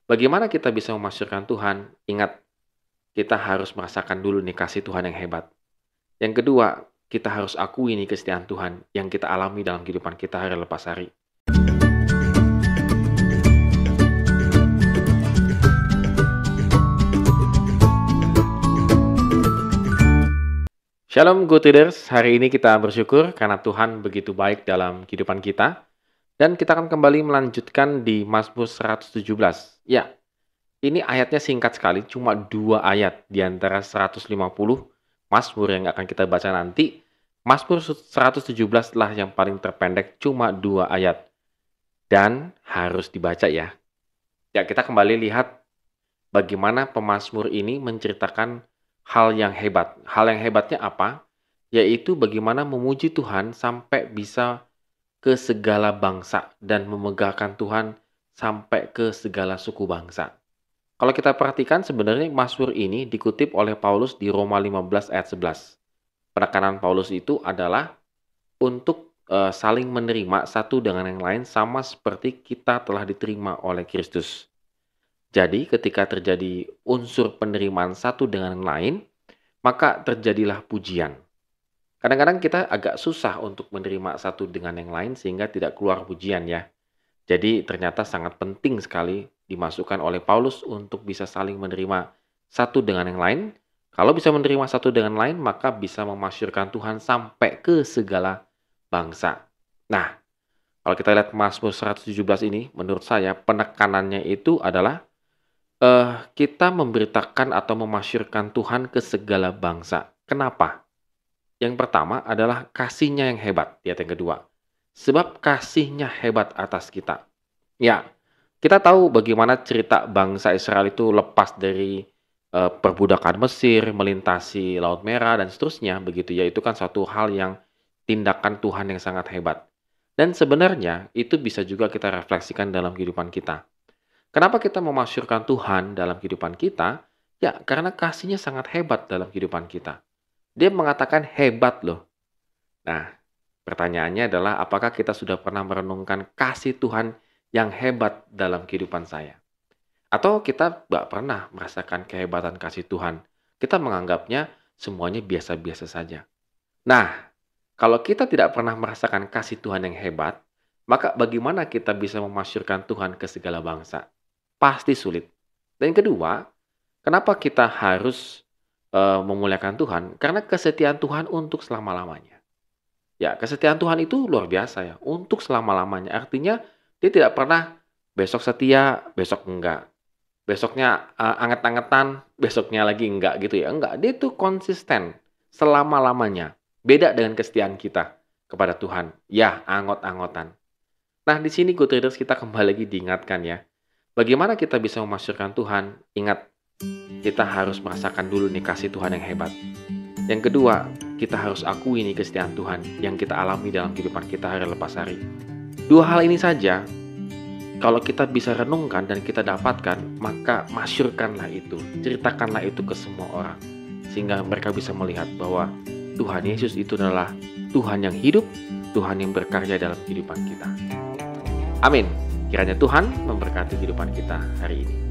Bagaimana kita bisa memasyurkan Tuhan? Ingat, kita harus merasakan dulu nih kasih Tuhan yang hebat. Yang kedua, kita harus akui nih kesetiaan Tuhan yang kita alami dalam kehidupan kita hari lepas hari. Shalom Good Readers, hari ini kita bersyukur karena Tuhan begitu baik dalam kehidupan kita. Dan kita akan kembali melanjutkan di Mazmur 117. Ya, ini ayatnya singkat sekali, cuma 2 ayat di antara 150 Mazmur yang akan kita baca nanti. Mazmur 117 lah yang paling terpendek, cuma 2 ayat. Dan harus dibaca ya. Ya, kita kembali lihat bagaimana pemazmur ini menceritakan hal yang hebat. Hal yang hebatnya apa? Yaitu bagaimana memuji Tuhan sampai bisa ke segala bangsa dan memegahkan Tuhan sampai ke segala suku bangsa. Kalau kita perhatikan sebenarnya Mazmur ini dikutip oleh Paulus di Roma 15 ayat 11. Penekanan Paulus itu adalah untuk saling menerima satu dengan yang lain sama seperti kita telah diterima oleh Kristus. Jadi ketika terjadi unsur penerimaan satu dengan yang lain, maka terjadilah pujian. Kadang-kadang kita agak susah untuk menerima satu dengan yang lain sehingga tidak keluar pujian ya. Jadi ternyata sangat penting sekali dimasukkan oleh Paulus untuk bisa saling menerima satu dengan yang lain. Kalau bisa menerima satu dengan lain, maka bisa memasyurkan Tuhan sampai ke segala bangsa. Nah, kalau kita lihat Mazmur 117 ini, menurut saya penekanannya itu adalah kita memberitakan atau memasyurkan Tuhan ke segala bangsa. Kenapa? Yang pertama adalah kasih-Nya yang hebat, di ayat yang kedua. Sebab kasih-Nya hebat atas kita. Ya, kita tahu bagaimana cerita bangsa Israel itu lepas dari perbudakan Mesir, melintasi Laut Merah, dan seterusnya. Begitu ya, itu kan suatu hal yang tindakan Tuhan yang sangat hebat. Dan sebenarnya itu bisa juga kita refleksikan dalam kehidupan kita. Kenapa kita memasyurkan Tuhan dalam kehidupan kita? Ya, karena kasih-Nya sangat hebat dalam kehidupan kita. Dia mengatakan hebat loh. Nah, pertanyaannya adalah apakah kita sudah pernah merenungkan kasih Tuhan yang hebat dalam kehidupan saya? Atau kita nggak pernah merasakan kehebatan kasih Tuhan? Kita menganggapnya semuanya biasa-biasa saja. Nah, kalau kita tidak pernah merasakan kasih Tuhan yang hebat, maka bagaimana kita bisa memasyurkan Tuhan ke segala bangsa? Pasti sulit. Dan kedua, kenapa kita harus memuliakan Tuhan? Karena kesetiaan Tuhan untuk selama-lamanya. Ya, kesetiaan Tuhan itu luar biasa ya, untuk selama-lamanya. Artinya dia tidak pernah besok setia, besok enggak. Besoknya anget-angetan, besoknya lagi enggak gitu ya. Enggak, dia itu konsisten selama-lamanya. Beda dengan kesetiaan kita kepada Tuhan. Ya, angot-angotan. Nah, di sini Good Readers kita kembali lagi diingatkan ya. Bagaimana kita bisa memasyurkan Tuhan? Ingat, kita harus merasakan dulu nih kasih Tuhan yang hebat. Yang kedua, kita harus akui nih kesetiaan Tuhan yang kita alami dalam kehidupan kita hari lepas hari. 2 hal ini saja, kalau kita bisa renungkan dan kita dapatkan, maka masyurkanlah itu, ceritakanlah itu ke semua orang. Sehingga mereka bisa melihat bahwa Tuhan Yesus itu adalah Tuhan yang hidup, Tuhan yang berkarya dalam kehidupan kita. Amin. Kiranya Tuhan memberkati kehidupan kita hari ini.